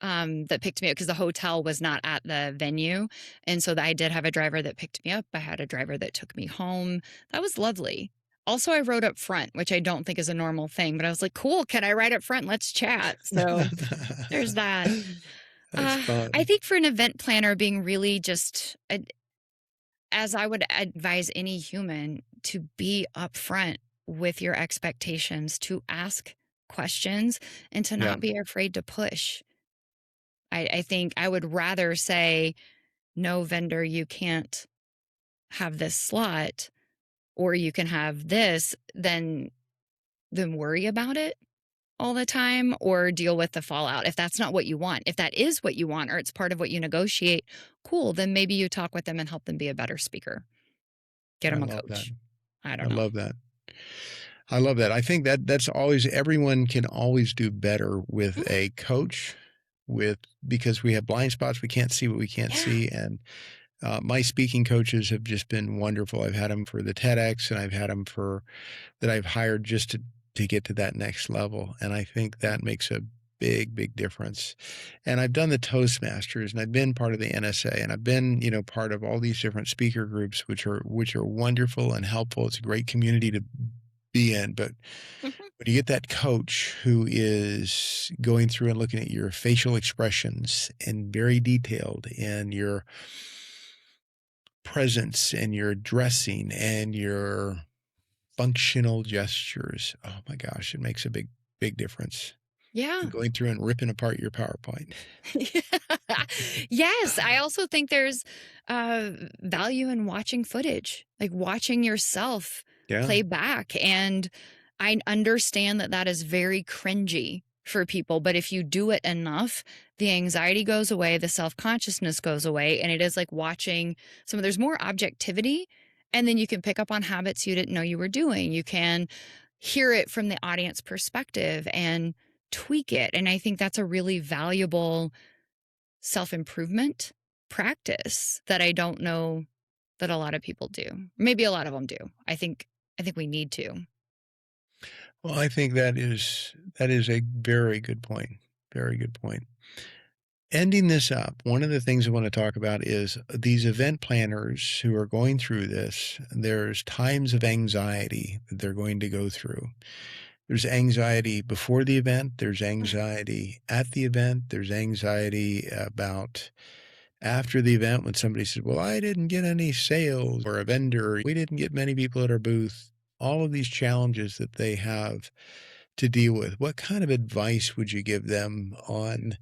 that picked me up because the hotel was not at the venue. And so I did have a driver that picked me up. I had a driver that took me home. That was lovely. Also, I rode up front, which I don't think is a normal thing, but I was like, cool, can I ride up front? Let's chat. So there's that. That's I fun. think for an event planner, being really just, as I would advise any human, to be upfront with your expectations, to ask questions, and to Yeah. not be afraid to push. I think I would rather say, no, vendor, you can't have this slot, or you can have this, than worry about it all the time or deal with the fallout. If that's not what you want, if that is what you want, or it's part of what you negotiate, cool, then maybe you talk with them and help them be a better speaker. Get I them a love that. coach. I I don't know. love that. I love that. I think that's always everyone can always do better with Mhm. a coach with because we have blind spots, we can't see what we can't Yeah. see, and, my speaking coaches have just been wonderful. I've had them for the TEDx, and I've had them for that I've hired just to get to that next level, and I think that makes a big, big difference. And I've done the Toastmasters, and I've been part of the NSA, and I've been, part of all these different speaker groups, which are wonderful and helpful. It's a great community to be in, but Mhm. when you get that coach who is going through and looking at your facial expressions and very detailed and your presence and your dressing and your functional gestures. Oh my gosh, it makes a big, big difference. Yeah. And going through and ripping apart your PowerPoint. Yes, I also think there's value in watching footage, like watching yourself Yeah, play back. And I understand that that is very cringy for people, but if you do it enough, the anxiety goes away, the self consciousness goes away, and it is like watching some. There's more objectivity, and then you can pick up on habits you didn't know you were doing. You can hear it from the audience perspective and tweak it. And I think that's a really valuable self-improvement practice that I don't know that a lot of people do. Maybe a lot of them do. I think we need to. Well, I think that is a very good point. Very good point. Ending this up, one of the things I want to talk about is these event planners who are going through this. There's times of anxiety that they're going to go through. There's anxiety before the event, there's anxiety at the event, there's anxiety about after the event when somebody says, "Well, I didn't get any sales," or a vendor, "We didn't get many people at our booth." All of these challenges that they have to deal with. What kind of advice would you give them on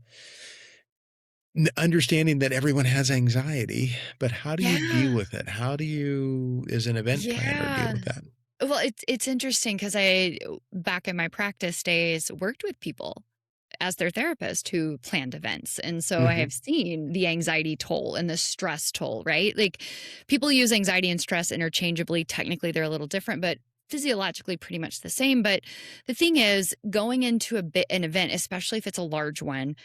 understanding that everyone has anxiety, but how do you deal Yeah. with it? How do you, as an event planner, deal Yeah. with that? Well, it's interesting because back in my practice days, worked with people as their therapist who planned events. And so I Mhm. have seen the anxiety toll and the stress toll, right? Like people use anxiety and stress interchangeably. Technically, they're a little different, but physiologically pretty much the same. But the thing is, going into an event, especially if it's a large one,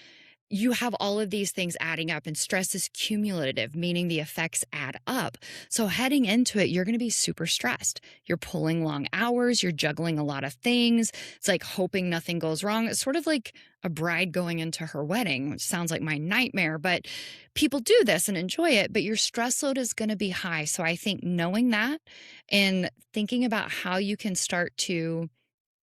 you have all of these things adding up, and stress is cumulative, meaning the effects add up. So heading into it, you're going to be super stressed. You're pulling long hours, you're juggling a lot of things. It's like hoping nothing goes wrong. It's sort of like a bride going into her wedding, which sounds like my nightmare, but people do this and enjoy it, but your stress load is going to be high. So I think knowing that and thinking about how you can start to,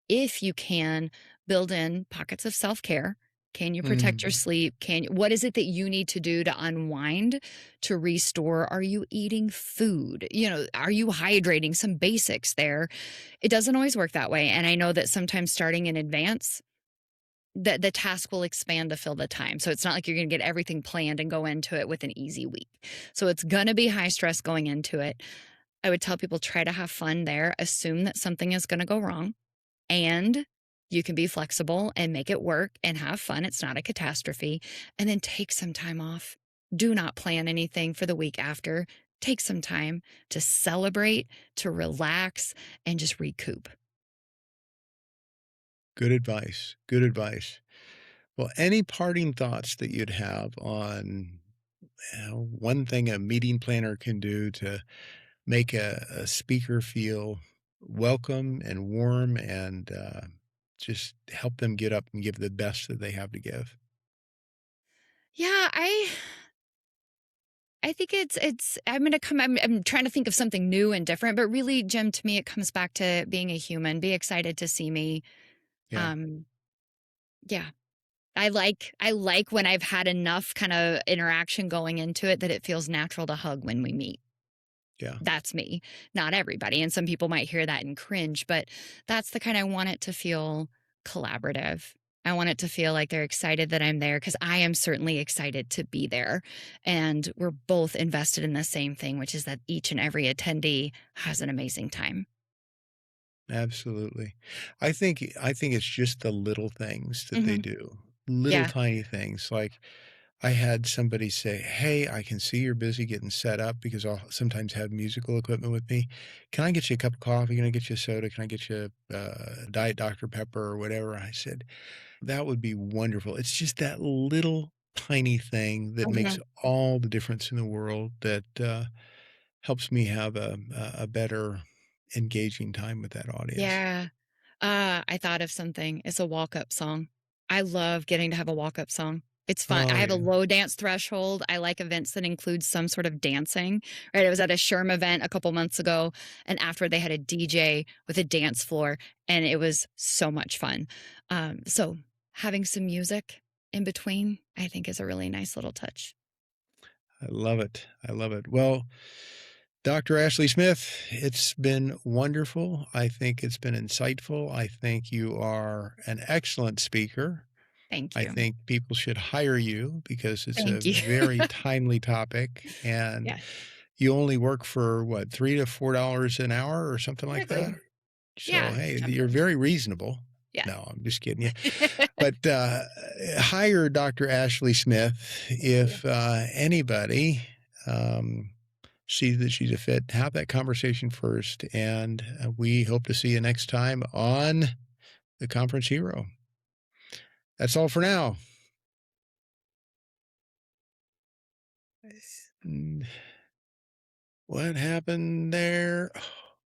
if you can, build in pockets of self-care. Can you protect your Mm. sleep? What is it that you need to do to unwind, to restore? Are you eating food? Are you hydrating? Some basics there. It doesn't always work that way. And I know that sometimes starting in advance, that the task will expand to fill the time. So it's not like you're going to get everything planned and go into it with an easy week. So it's going to be high stress going into it. I would tell people try to have fun there, assume that something is going to go wrong, and you can be flexible and make it work and have fun. It's not a catastrophe. And then take some time off. Do not plan anything for the week after. Take some time to celebrate, to relax, and just recoup. Good advice. Good advice. Well, any parting thoughts that you'd have on one thing a meeting planner can do to make a speaker feel welcome and warm and just help them get up and give the best that they have to give? Yeah, I think it's I'm gonna come I'm trying to think of something new and different, but really, Jim, to me, it comes back to being a human. Be excited to see me. Yeah. Um, yeah. I like when I've had enough kind of interaction going into it that it feels natural to hug when we meet. Yeah. That's me, not everybody. And some people might hear that and cringe, but that's the kind I want it to feel collaborative. I want it to feel like they're excited that I'm there because I am certainly excited to be there. And we're both invested in the same thing, which is that each and every attendee has an amazing time. Absolutely. I think it's just the little things that they Hmm. do. Little Yeah. tiny things. Like I had somebody say, "Hey, I can see you're busy getting set up because I'll sometimes have musical equipment with me. Can I get you a cup of coffee? Can I get you a soda? Can I get you Diet Dr. Pepper or whatever?" I said, "That would be wonderful." It's just that little tiny thing that makes Mhm. all the difference in the world that helps me have a better engaging time with that audience. Yeah. I thought of something. It's a walk-up song. I love getting to have a walk-up song. It's fun. I Oh, have a yeah. low dance threshold. I like events that include some sort of dancing, right? I was at a Sherm event a couple months ago, and after they had a DJ with a dance floor, and it was so much fun. So having some music in between, I think is a really nice little touch. I love it. I love it. Well, Dr. Ashley Smith, it's been wonderful. I think it's been insightful. I think you are an excellent speaker. Thank I you. think people should hire you because it's a Thank you. very timely topic, and Yeah, you only work for what, $3 to $4 an hour or something like that? typically. So, Yeah, hey, you're generally. very reasonable. Yeah. No, I'm just kidding you. But, hire Dr. Ashley Smith Thank you. if, anybody, um, sees that she's a fit. Have that conversation first, and, we hope to see you next time on The Conference Hero. That's all for now. Mm, what happened there?